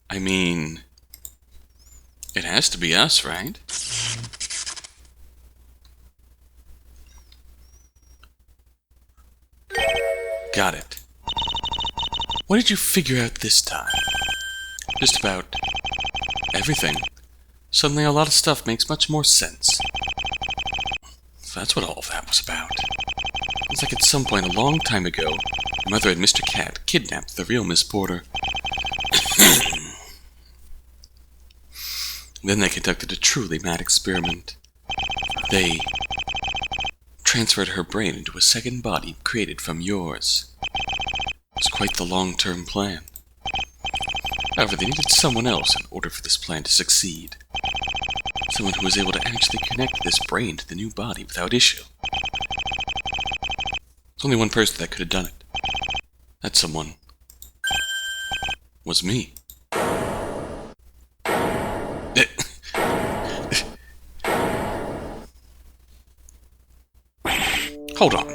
I mean, it has to be us, right? Got it. What did you figure out this time? Just about everything. Suddenly a lot of stuff makes much more sense. So that's what all of that was about. It's like at some point a long time ago, your mother and Mr. Cat kidnapped the real Miss Porter. Then they conducted a truly mad experiment. They transferred her brain into a second body created from yours. It was quite the long-term plan. However, they needed someone else in order for this plan to succeed. Someone who was able to actually connect this brain to the new body without issue. There's only one person that could have done it. That someone was me. Hold on.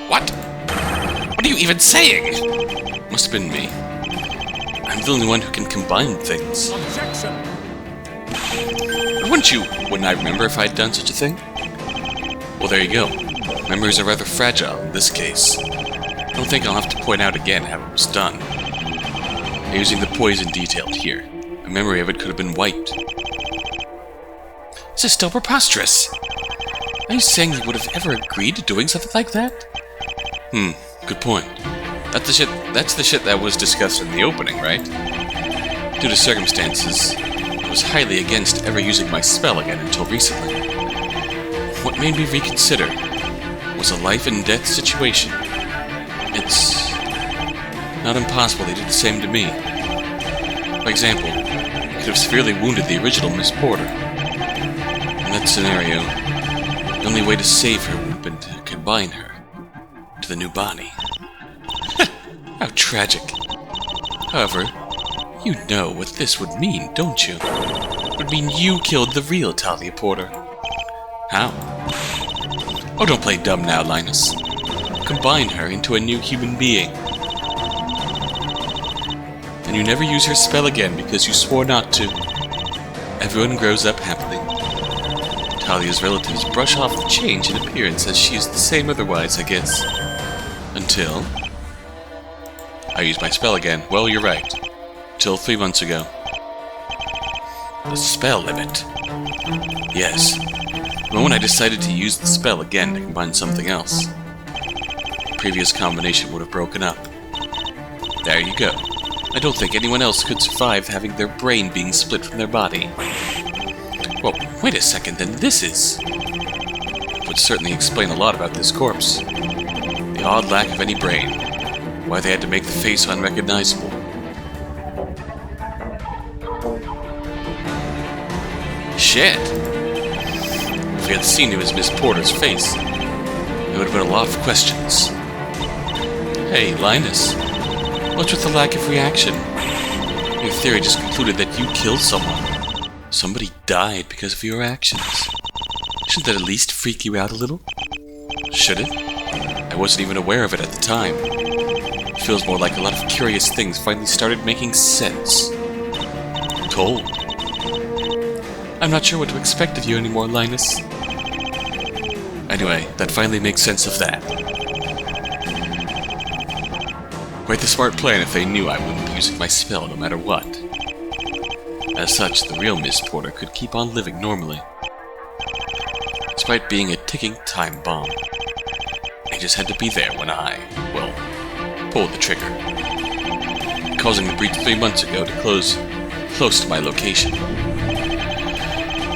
What? What are you even saying? Must have been me. I'm the only one who can combine things. Objection! Wouldn't I remember if I'd done such a thing? Well, there you go. Memories are rather fragile in this case. I don't think I'll have to point out again how it was done. Using the poison detailed here, a memory of it could have been wiped. This is still preposterous. Are you saying you would have ever agreed to doing something like that? Good point. That's the shit that was discussed in the opening, right? Due to circumstances, I was highly against ever using my spell again until recently. What made me reconsider was a life and death situation. It's not impossible they did the same to me. For example, I could have severely wounded the original Miss Porter. In that scenario, the only way to save her would have been to combine her to the new body. How tragic. However, you know what this would mean, don't you? It would mean you killed the real Talia Porter. How? Oh, don't play dumb now, Linus. Combine her into a new human being. And you never use her spell again because you swore not to. Everyone grows up happily. Talia's relatives brush off the change in appearance as she is the same otherwise, I guess. Until I use my spell again. Well, you're right. Till 3 months ago. The spell limit. Yes. The moment I decided to use the spell again to combine something else, the previous combination would have broken up. There you go. I don't think anyone else could survive having their brain being split from their body. Well, wait a second, then this is... would certainly explain a lot about this corpse. The odd lack of any brain. Why they had to make the face unrecognizable. Shit! If we had seen it was Miss Porter's face, there would have been a lot of questions. Hey, Linus. What's with the lack of reaction? Your theory just concluded that you killed someone. Somebody died because of your actions. Shouldn't that at least freak you out a little? Should it? I wasn't even aware of it at the time. It feels more like a lot of curious things finally started making sense. Cold. I'm not sure what to expect of you anymore, Linus. Anyway, that finally makes sense of that. Quite the smart plan if they knew I wouldn't be using my spell no matter what. As such, the real Miss Porter could keep on living normally. Despite being a ticking time bomb. I just had to be there when I, well, pulled the trigger. Causing the breach 3 months ago to close close to my location.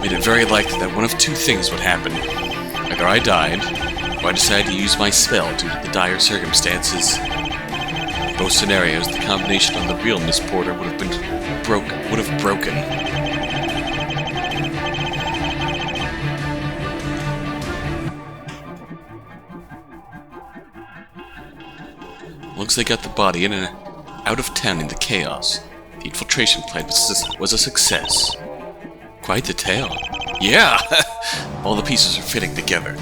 Made it very likely that one of two things would happen. Either I died, or I decided to use my spell due to the dire circumstances. In both scenarios, the combination on the real Miss Porter would have broken. Once they got the body in and out of town in the chaos, the infiltration plan was a success. Quite the tale. Yeah! All the pieces are fitting together.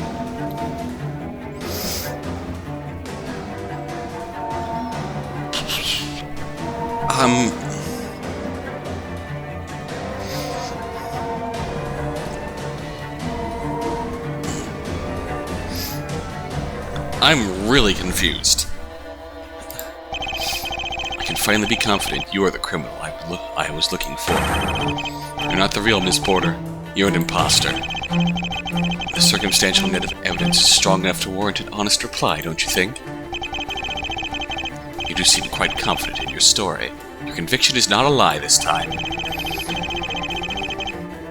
I'm really confused. I can finally be confident you're the criminal I was looking for. You're not the real Miss Porter. You're an imposter. The circumstantial net of evidence is strong enough to warrant an honest reply, don't you think? You do seem quite confident in your story. Your conviction is not a lie this time.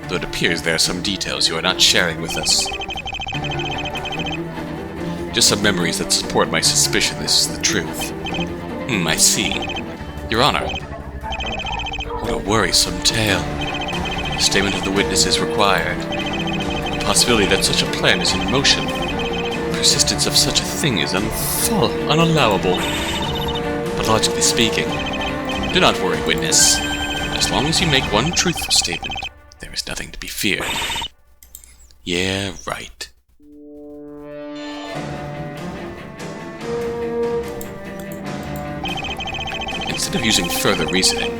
Though it appears there are some details you are not sharing with us. Just some memories that support my suspicion this is the truth. I see. Your Honor. What a worrisome tale. A statement of the witness is required. The possibility that such a plan is in motion. The persistence of such a thing is unallowable. But logically speaking, do not worry, witness. As long as you make one truthful statement, there is nothing to be feared. Yeah, right. Instead of using further reasoning,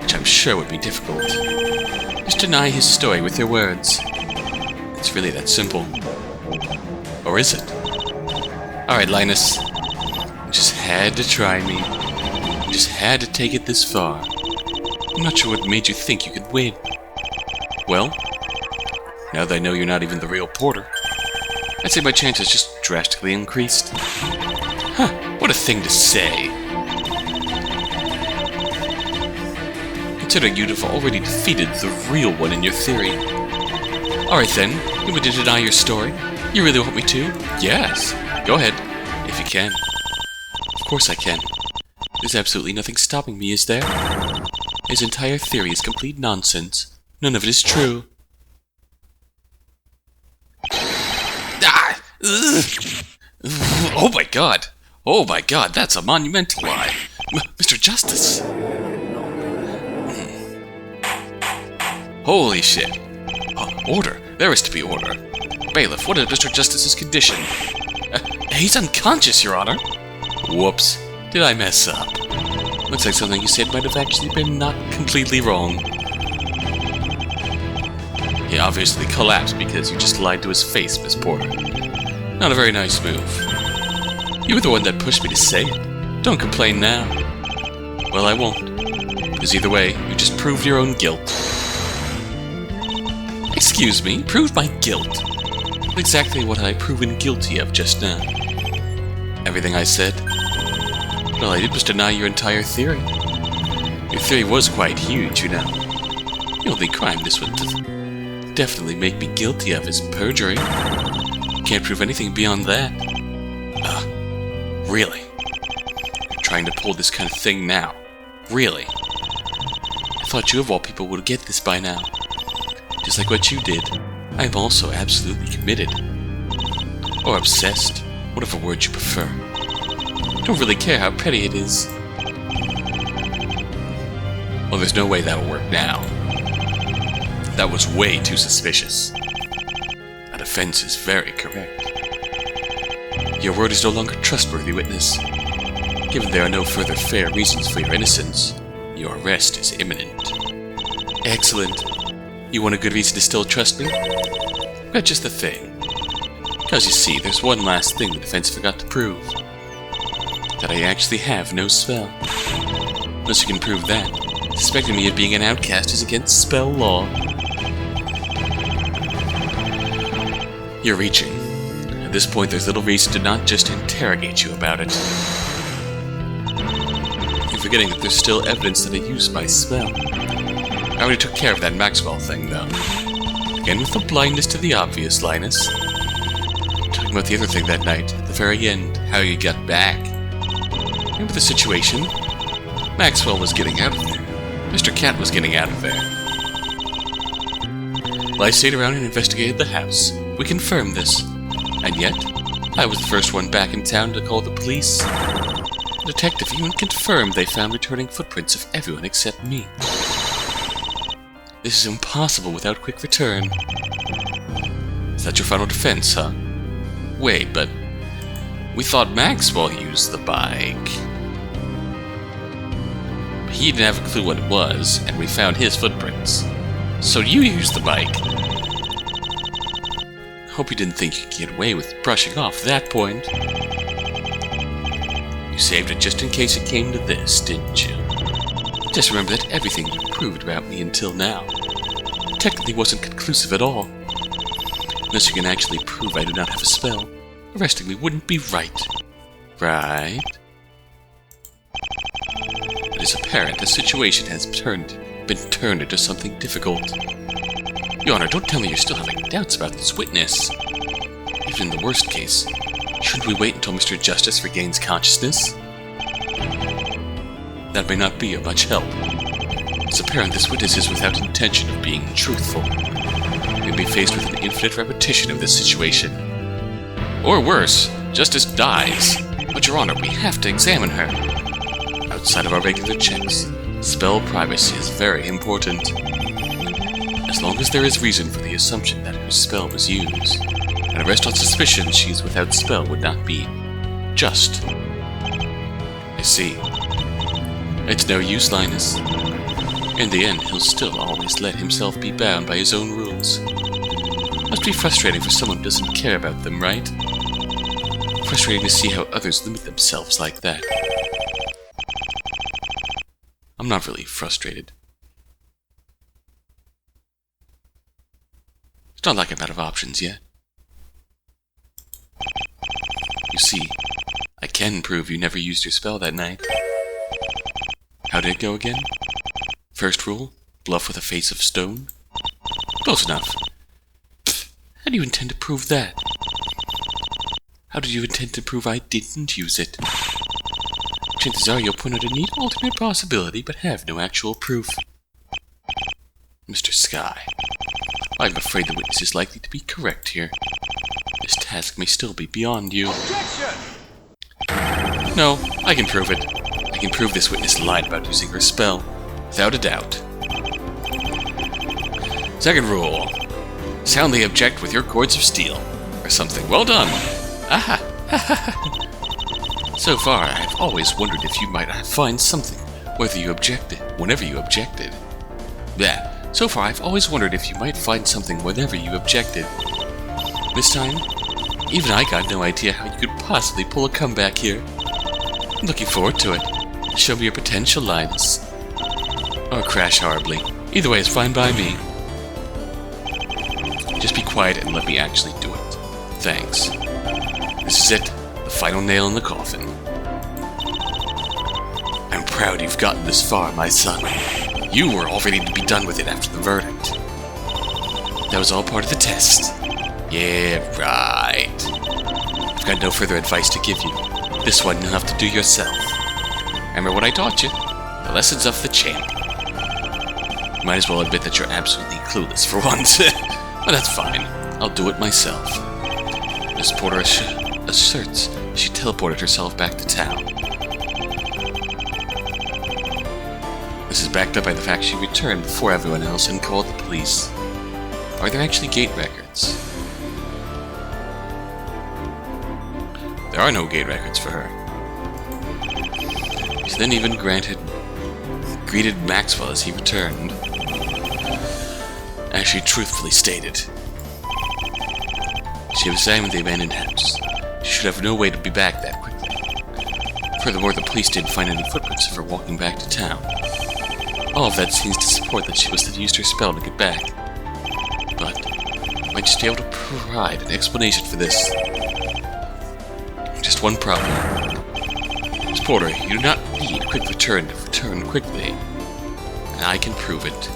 which I'm sure would be difficult, just deny his story with your words. It's really that simple. Or is it? Alright, Linus. You just had to try me. You just had to take it this far. I'm not sure what made you think you could win. Well, now that I know you're not even the real Porter, I'd say my chances just drastically increased. Huh, what a thing to say. Considering you'd have already defeated the real one in your theory. Alright then, you want me to deny your story? You really want me to? Yes. Go ahead, if you can. Of course I can. There's absolutely nothing stopping me, is there? His entire theory is complete nonsense. None of it is true. Ah! Ugh. Oh my god! Oh my god, that's a monumental lie! Mr. Justice! Holy shit! Order! There is to be order! Bailiff, what is Mr. Justice's condition? He's unconscious, Your Honor! Whoops. Did I mess up? Looks like something you said might have actually been not completely wrong. He obviously collapsed because you just lied to his face, Miss Porter. Not a very nice move. You were the one that pushed me to say it. Don't complain now. Well, I won't. Because either way, you just proved your own guilt. Excuse me, proved my guilt? Exactly what I've proven guilty of just now. Everything I said? All I did was deny your entire theory. Your theory was quite huge, you know. The only crime this would definitely make me guilty of is perjury. Can't prove anything beyond that. Really? You're trying to pull this kind of thing now? Really? I thought you of all people would get this by now. Just like what you did, I am also absolutely committed. Or obsessed, whatever word you prefer. Don't really care how petty it is. Well, there's no way that'll work now. That was way too suspicious. That offense is very correct. Your word is no longer trustworthy, witness. Given there are no further fair reasons for your innocence, your arrest is imminent. Excellent. You want a good reason to still trust me? That's just the thing. Because you see, there's one last thing the defense forgot to prove. That I actually have no spell. Unless you can prove that, suspecting me of being an outcast is against spell law. You're reaching. At this point, there's little reason to not just interrogate you about it. You're forgetting that there's still evidence that I used my spell. I already took care of that Maxwell thing, though. Again with the blindness to the obvious, Linus. Talking about the other thing that night, at the very end, how you got back. Remember the situation? Maxwell was getting out of there. Mr. Cat was getting out of there. Well, I stayed around and investigated the house. We confirmed this. And yet, I was the first one back in town to call the police. The detective even confirmed they found returning footprints of everyone except me. This is impossible without quick return. Is that your final defense, huh? Wait, but we thought Maxwell used the bike. He didn't have a clue what it was, and we found his footprints. So you used the bike. Hope you didn't think you could get away with brushing off that point. You saved it just in case it came to this, didn't you? Just remember that everything you proved about me until now technically wasn't conclusive at all. Unless you can actually prove I do not have a spell, arresting me wouldn't be right. Right? It is apparent the situation has been turned into something difficult. Your Honor, don't tell me you're still having doubts about this witness. Even in the worst case, shouldn't we wait until Mr. Justice regains consciousness? That may not be of much help. It's apparent this witness is without intention of being truthful. We may be faced with an infinite repetition of this situation. Or worse, Justice dies. But Your Honor, we have to examine her. Outside of our regular checks, spell privacy is very important. As long as there is reason for the assumption that her spell was used, an arrest on suspicion she is without spell would not be just. I see. It's no use, Linus. In the end, he'll still always let himself be bound by his own rules. Must be frustrating for someone who doesn't care about them, right? Frustrating to see how others limit themselves like that. I'm not really frustrated. It's not like I'm out of options yet. You see, I can prove you never used your spell that night. How did it go again? First rule, bluff with a face of stone? Close enough. How do you intend to prove that? How did you intend to prove I didn't use it? Chances are you'll point out a neat alternate possibility, but have no actual proof. Mr. Sky, I'm afraid the witness is likely to be correct here. This task may still be beyond you. Objection! No, I can prove it. I can prove this witness lied about using her spell, without a doubt. Second rule. Soundly object with your cords of steel, or something. Well done! Aha! So far, I've always wondered if you might find something, whenever you objected. Yeah. So far, I've always wondered if you might find something whenever you objected. This time, even I got no idea how you could possibly pull a comeback here. I'm looking forward to it. Show me your potential, Linus. Or crash horribly. Either way is fine by me. Just be quiet and let me actually do it. Thanks. This is it. The final nail in the coffin. I'm proud you've gotten this far, my son. You were all ready to be done with it after the verdict. That was all part of the test. Yeah, right. I've got no further advice to give you. This one you'll have to do yourself. Remember what I taught you? The lessons of the champ. Might as well admit that you're absolutely clueless for once. But that's fine. I'll do it myself. Miss Porter asserts she teleported herself back to town. This is backed up by the fact she returned before everyone else and called the police. Are there actually gate records? There are no gate records for her. She then even greeted Maxwell as he returned, as she truthfully stated. She was examined the abandoned house. She should have no way to be back that quickly. Furthermore, the police didn't find any footprints of her walking back to town. All of that seems to support that she must have used her spell to get back. But, I might just be able to provide an explanation for this. Just one problem. Miss Porter, you do not need quick return to return quickly. And I can prove it.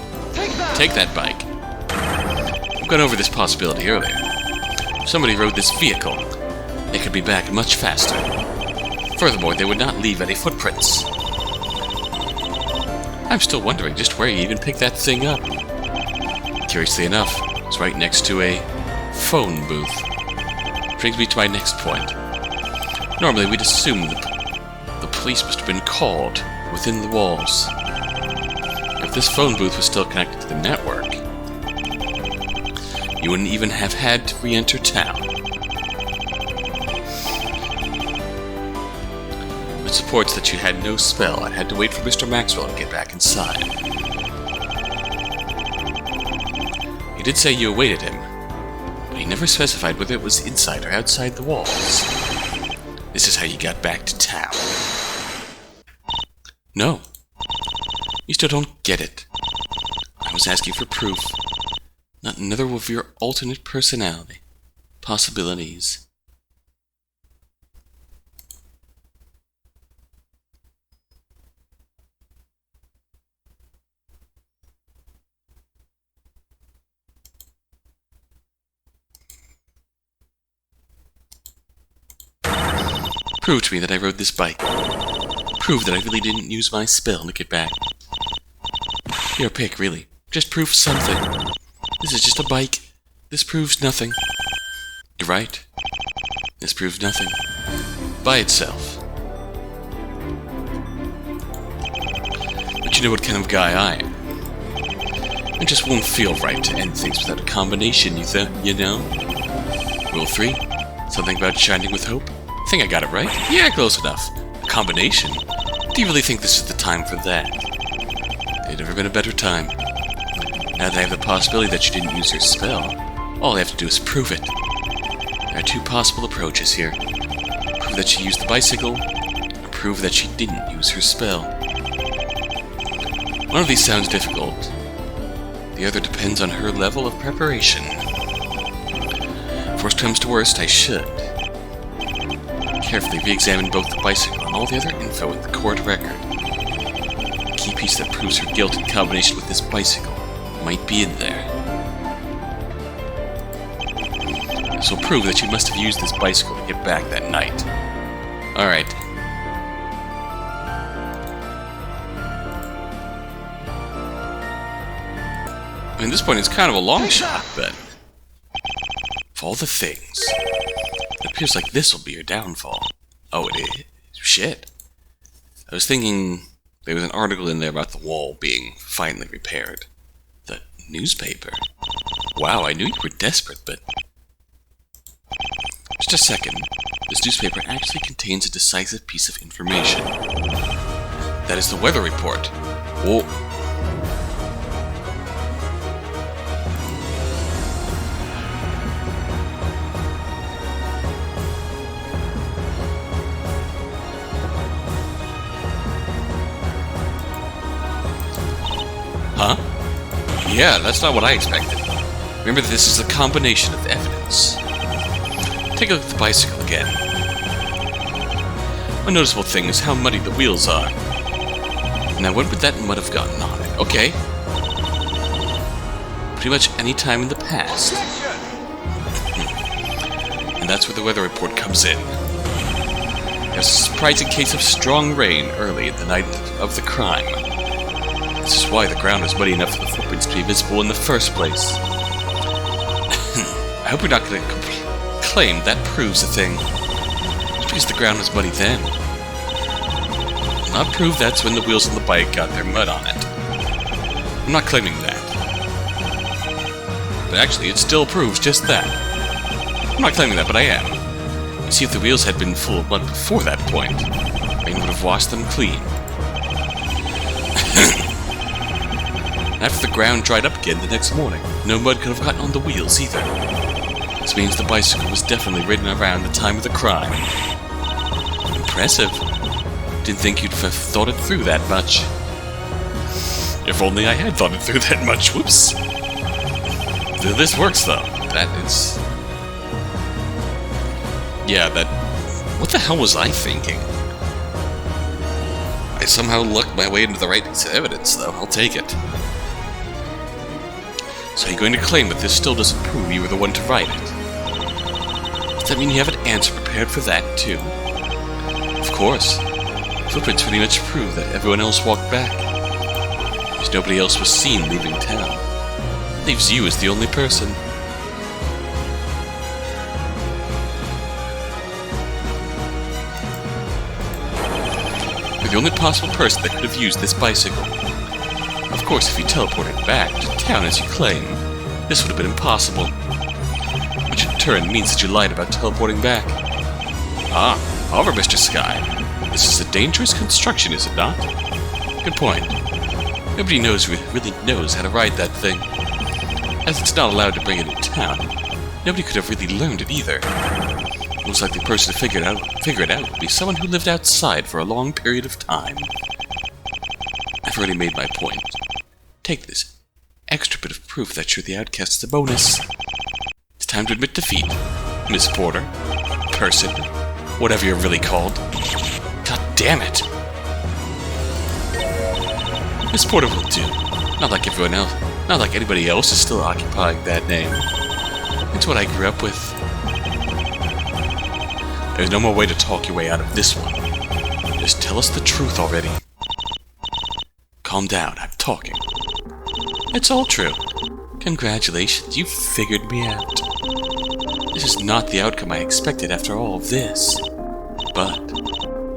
Take that bike. I've gone over this possibility earlier. If somebody rode this vehicle, they could be back much faster. Furthermore, they would not leave any footprints. I'm still wondering just where you even picked that thing up. Curiously enough, it's right next to a phone booth. Brings me to my next point. Normally, we'd assume the police must have been called within the walls. If this phone booth was still connected to the network, you wouldn't even have had to re-enter town. It supports that you had no spell and had to wait for Mr. Maxwell to get back inside. You did say you awaited him, but but he never specified whether it was inside or outside the walls. This is how you got back to town. No. You still don't get it. I was asking for proof, not another of your alternate personality possibilities. Prove to me that I rode this bike. Prove that I really didn't use my spell to get back. Your pick, really. Just prove something. This is just a bike. This proves nothing. You're right. This proves nothing. By itself. But you know what kind of guy I am. It just won't feel right to end things without a combination, you know? Rule 3. Something about shining with hope. I think I got it right. Yeah, close enough. A combination? Do you really think this is the time for that? There'd never been a better time. Now that I have the possibility that you didn't use your spell, all I have to do is prove it. There are 2 possible approaches here. Prove that she used the bicycle, or prove that she didn't use her spell. One of these sounds difficult. The other depends on her level of preparation. If worst comes to worst, I should carefully re-examine both the bicycle and all the other info in the court record. The key piece that proves her guilt in combination with this bicycle might be in there. This will prove that she must have used this bicycle to get back that night. Alright. I mean, at this point it's kind of a long shot, but of all the things, it appears like this will be your downfall. Oh, it is? Shit. I was thinking there was an article in there about the wall being finally repaired. The newspaper? Wow, I knew you were desperate, but... Just a second. This newspaper actually contains a decisive piece of information. That is the weather report. Whoa. Huh? Yeah, that's not what I expected. Remember that this is a combination of evidence. Take a look at the bicycle again. One noticeable thing is how muddy the wheels are. Now, when would that mud have gotten on it? Okay. Pretty much any time in the past. And that's where the weather report comes in. There's a surprising case of strong rain early in the night of the crime. This is why the ground is muddy enough for the footprints to be visible in the first place. I hope you're not going to claim that proves a thing. Just because the ground was muddy then. Not prove that's when the wheels on the bike got their mud on it. I'm not claiming that. But actually, it still proves just that. I'm not claiming that, but I am. You see, if the wheels had been full of mud before that point, rain would have washed them clean. After the ground dried up again the next morning, no mud could have gotten on the wheels either. This means the bicycle was definitely ridden around the time of the crime. Impressive. Didn't think you'd have thought it through that much. If only I had thought it through that much. Whoops. This works, though. That is... Yeah, that... What the hell was I thinking? I somehow lucked my way into the right piece of evidence, though. I'll take it. So you're going to claim that this still doesn't prove you were the one to write it? Does that mean you have an answer prepared for that, too? Of course. Footprints pretty much prove that everyone else walked back. Because nobody else was seen leaving town. Leaves you as the only person. You're the only possible person that could have used this bicycle. Of course, if you teleported back to town as you claim, this would have been impossible. Which in turn means that you lied about teleporting back. Ah, however, Mr. Sky, this is a dangerous construction, is it not? Good point. Nobody really knows how to ride that thing. As it's not allowed to bring it in town, Nobody could have really learned it either. Looks like the person to figure it out would be someone who lived outside for a long period of time. I've already made my point. Take this extra bit of proof that you're the outcast as a bonus. It's time to admit defeat, Miss Porter. Person. Whatever you're really called. God damn it! Miss Porter will do. Not like everyone else. Not like anybody else is still occupying that name. It's what I grew up with. There's no more way to talk your way out of this one. Just tell us the truth already. Calm down, I'm talking. It's all true. Congratulations, you figured me out. This is not the outcome I expected after all of this. But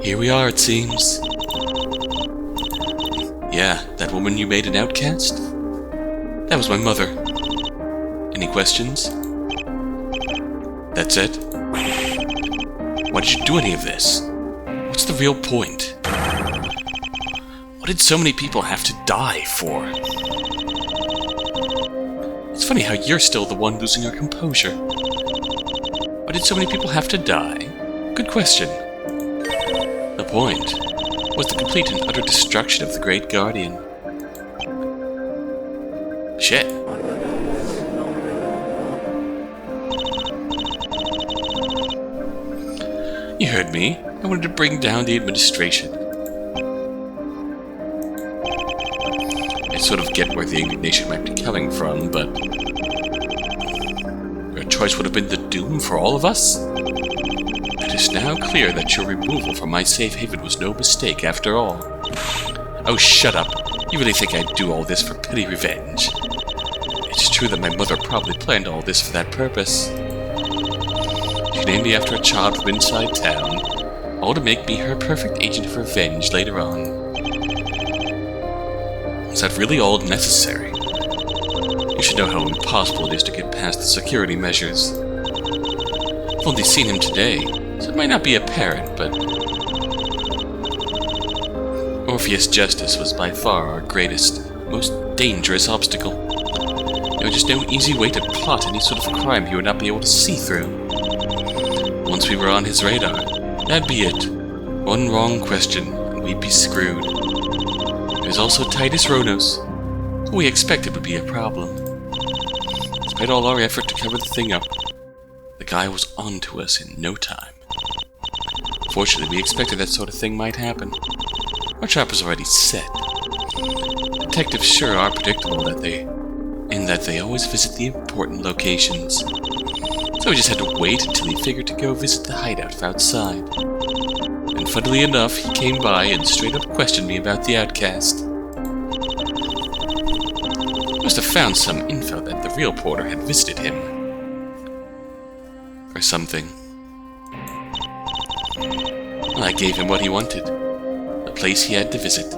here we are, it seems. Yeah, that woman you made an outcast? That was my mother. Any questions? That's it? Why did you do any of this? What's the real point? What did so many people have to die for? It's funny how you're still the one losing your composure. Why did so many people have to die? Good question. The point was the complete and utter destruction of the Great Guardian. Shit. You heard me. I wanted to bring down the administration. I sort of get where the indignation might be coming from, but your choice would have been the doom for all of us? It is now clear that your removal from my safe haven was no mistake after all. Oh, shut up. You really think I'd do all this for petty revenge? It's true that my mother probably planned all this for that purpose. She named me after a child from inside town, all to make me her perfect agent of revenge later on. Was that really all necessary? You should know how impossible it is to get past the security measures. I've only seen him today, so it might not be apparent, but Orpheus Justice was by far our greatest, most dangerous obstacle. There was just no easy way to plot any sort of crime he would not be able to see through. Once we were on his radar, that'd be it. One wrong question, and we'd be screwed. There's also Titus Ronos, who we expected would be a problem. Despite all our effort to cover the thing up, the guy was onto us in no time. Fortunately, we expected that sort of thing might happen. Our trap was already set. Detectives sure are predictable in that they always visit the important locations. So we just had to wait until he figured to go visit the hideout outside. And funnily enough, he came by and straight up questioned me about the Outcast. He must have found some info that the real Porter had visited him. Or something. Well, I gave him what he wanted. The place he had to visit.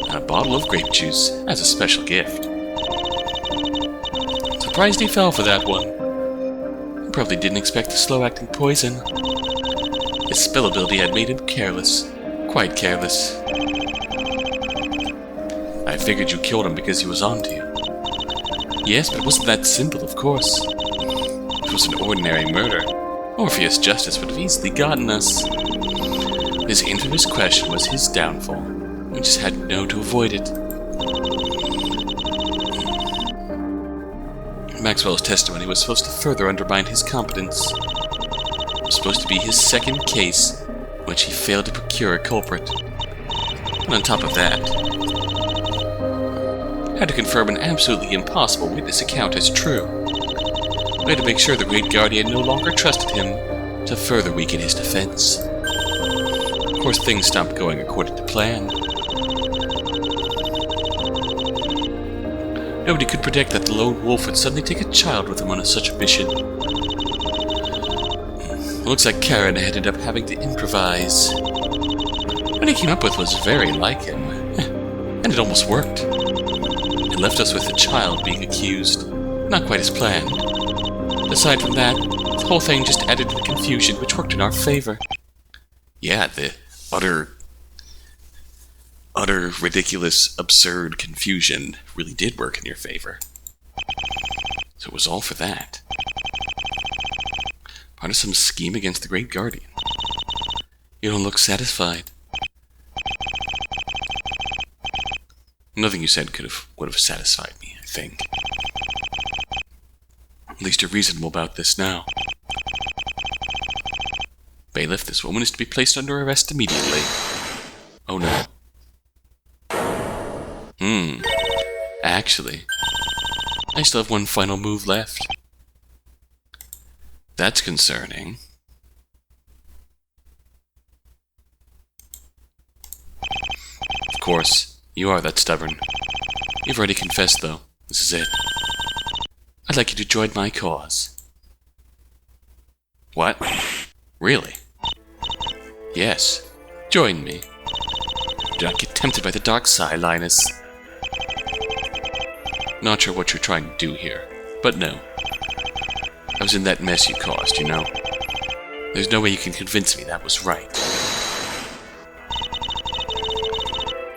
And a bottle of grape juice as a special gift. Surprised he fell for that one. He probably didn't expect the slow-acting poison. His spell ability had made him careless. Quite careless. I figured you killed him because he was onto you. Yes, but it wasn't that simple, of course. If it was an ordinary murder, Orpheus Justice would have easily gotten us. His infamous question was his downfall. We just had to know to avoid it. Maxwell's testimony was supposed to further undermine his competence. It was supposed to be his second case, in which he failed to procure a culprit. And on top of that, had to confirm an absolutely impossible witness account as true. We had to make sure the Great Guardian no longer trusted him to further weaken his defense. Of course, things stopped going according to plan. Nobody could predict that the lone wolf would suddenly take a child with him on such a mission. It looks like Karen ended up having to improvise. What he came up with was very like him, and it almost worked. It left us with the child being accused, not quite as planned. Aside from that, the whole thing just added to the confusion, which worked in our favor. Yeah, the utter, ridiculous, absurd confusion really did work in your favor. So it was all for that. Part of some scheme against the Great Guardian. You don't look satisfied. Nothing you said would have satisfied me, I think. At least you're reasonable about this now. Bailiff, this woman is to be placed under arrest immediately. Oh no. Actually, I still have one final move left. That's concerning. Of course, you are that stubborn. You've already confessed, though. This is it. I'd like you to join my cause. What? Really? Yes. Join me. Do not get tempted by the dark side, Linus. Not sure what you're trying to do here, but no. I was in that mess you caused, you know. There's no way you can convince me that was right.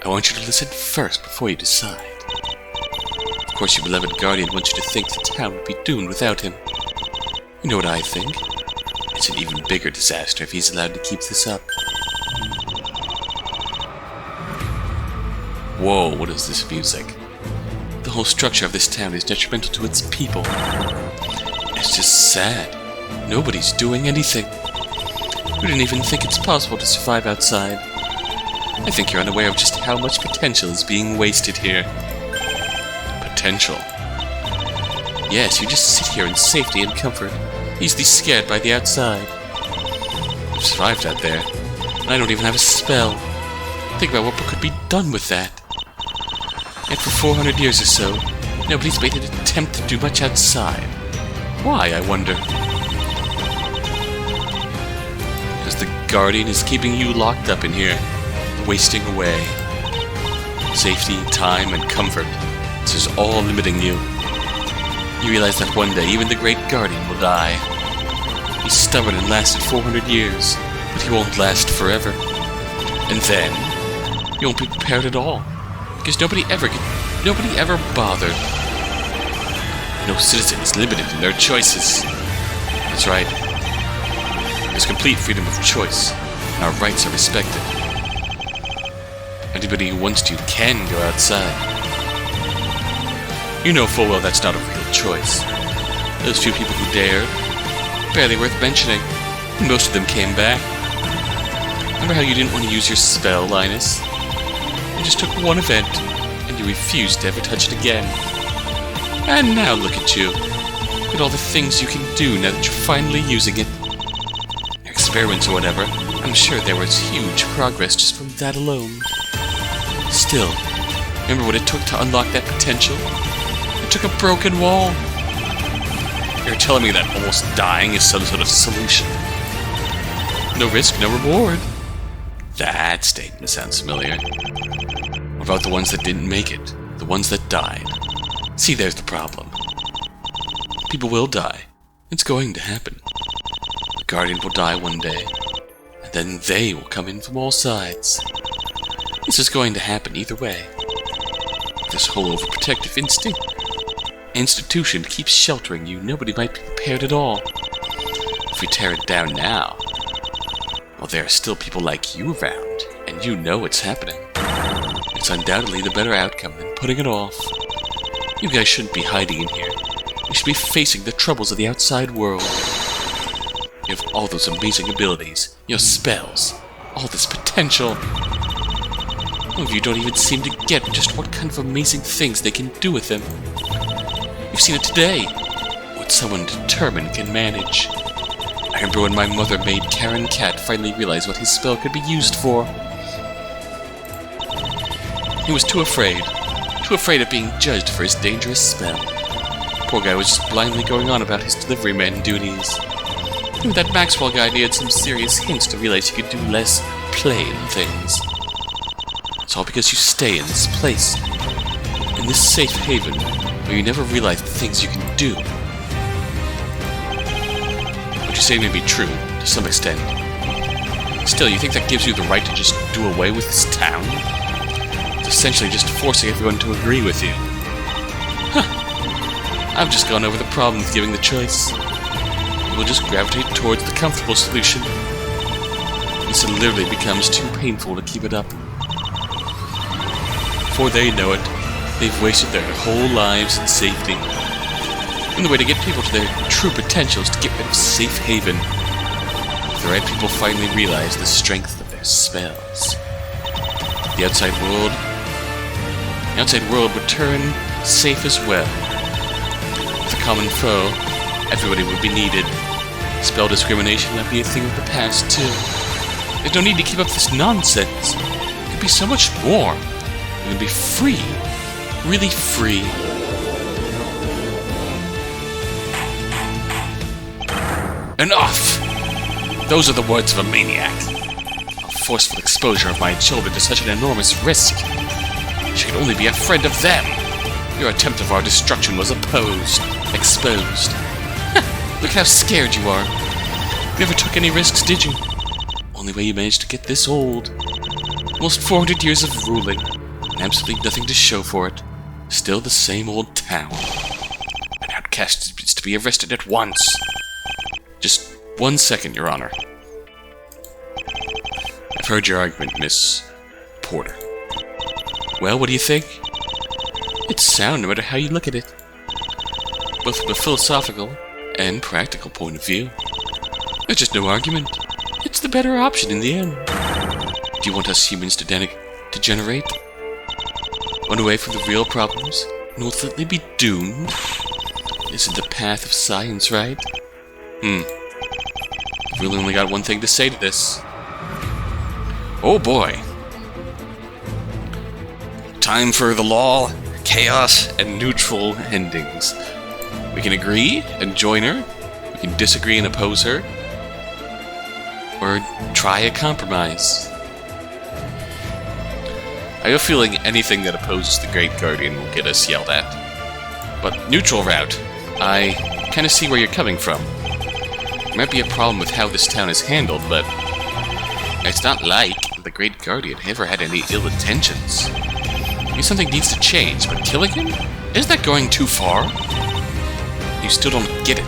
I want you to listen first before you decide. Of course, your beloved guardian wants you to think the town would be doomed without him. You know what I think? It's an even bigger disaster if he's allowed to keep this up. Whoa, what is this music? The whole structure of this town is detrimental to its people. It's just sad. Nobody's doing anything. We didn't even think it's possible to survive outside. I think you're unaware of just how much potential is being wasted here. Potential? Yes, you just sit here in safety and comfort, easily scared by the outside. I've survived out there, and I don't even have a spell. Think about what could be done with that. And for 400 years or so, nobody's made an attempt to do much outside. Why, I wonder? Because the Guardian is keeping you locked up in here, wasting away. Safety, time, and comfort. This is all limiting you. You realize that one day, even the Great Guardian will die. He's stubborn and lasted 400 years, but he won't last forever. And then, you won't be prepared at all. Because nobody ever bothered. No citizen is limited in their choices. That's right. There's complete freedom of choice, and our rights are respected. Anybody who wants to can go outside. You know full well that's not a real choice. Those few people who dared, barely worth mentioning, and most of them came back. Remember how you didn't want to use your spell, Linus? You just took one event, and you refused to ever touch it again. And now look at you. Look at all the things you can do now that you're finally using it. Your experiments or whatever, I'm sure there was huge progress just from that alone. Still, remember what it took to unlock that potential? It took a broken wall. You're telling me that almost dying is some sort of solution? No risk, no reward. That statement sounds familiar. What about the ones that didn't make it? The ones that died? See, there's the problem. People will die. It's going to happen. The Guardian will die one day, and then they will come in from all sides. This is going to happen either way. This whole overprotective institution keeps sheltering you. Nobody might be prepared at all. If we tear it down now, well, there are still people like you around, and you know it's happening. It's undoubtedly the better outcome than putting it off. You guys shouldn't be hiding in here. You should be facing the troubles of the outside world. You have all those amazing abilities, your spells, all this potential. Some of you don't even seem to get just what kind of amazing things they can do with them. You've seen it today. What someone determined can manage. I remember when my mother made Karen Cat finally realize what his spell could be used for. He was too afraid of being judged for his dangerous spell. Poor guy was just blindly going on about his delivery man duties. Even that Maxwell guy needed some serious hints to realize he could do less plain things. It's all because you stay in this place, in this safe haven, where you never realize the things you can do. What you say may be true, to some extent. Still, you think that gives you the right to just do away with this town? It's essentially just forcing everyone to agree with you. Huh. I've just gone over the problem with giving the choice. We'll just gravitate towards the comfortable solution. This literally becomes too painful to keep it up. Before they know it, they've wasted their whole lives in safety. And the way to get people to their true potential is to get rid of Safe Haven. The right people finally realize the strength of their spells. The outside world would turn safe as well. With a common foe, everybody would be needed. Spell discrimination might be a thing of the past, too. There's no need to keep up this nonsense. It could be so much more. We can be free. Really free. Enough! Those are the words of a maniac. A forceful exposure of my children to such an enormous risk. She could only be a friend of them. Your attempt of our destruction was exposed. Look how scared you are. You never took any risks, did you? Only way you managed to get this old. Almost 400 years of ruling. Absolutely nothing to show for it. Still the same old town. An outcast is to be arrested at once. Just 1 second, Your Honor. I've heard your argument, Miss Porter. Well, what do you think? It's sound no matter how you look at it. Both from a philosophical and practical point of view. There's just no argument. It's the better option in the end. Do you want us humans to degenerate? Run away from the real problems and ultimately be doomed? Isn't the path of science, right? I've really only got one thing to say to this. Oh boy. Time for the law, chaos, and neutral endings. We can agree and join her. We can disagree and oppose her. Or try a compromise. I have a feeling anything that opposes the Great Guardian will get us yelled at. But neutral route, I kind of see where you're coming from. There might be a problem with how this town is handled, but it's not like the Great Guardian ever had any ill intentions. Maybe something needs to change, but killing him? Isn't that going too far? You still don't get it.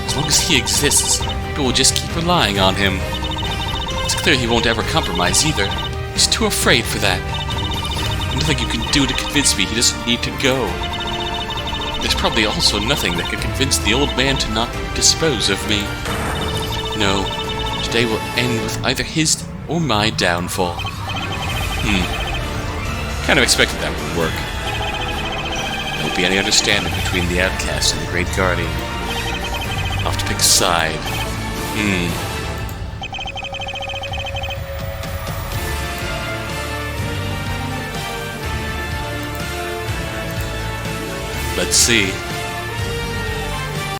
As long as he exists, people will just keep relying on him. It's clear he won't ever compromise either. He's too afraid for that. Nothing you can do to convince me he doesn't need to go. There's probably also nothing that could convince the old man to not dispose of me. No, today will end with either his or my downfall. Kind of expected that would work. There won't be any understanding between the Outcast and the Great Guardian. I'll have to pick a side. Let's see.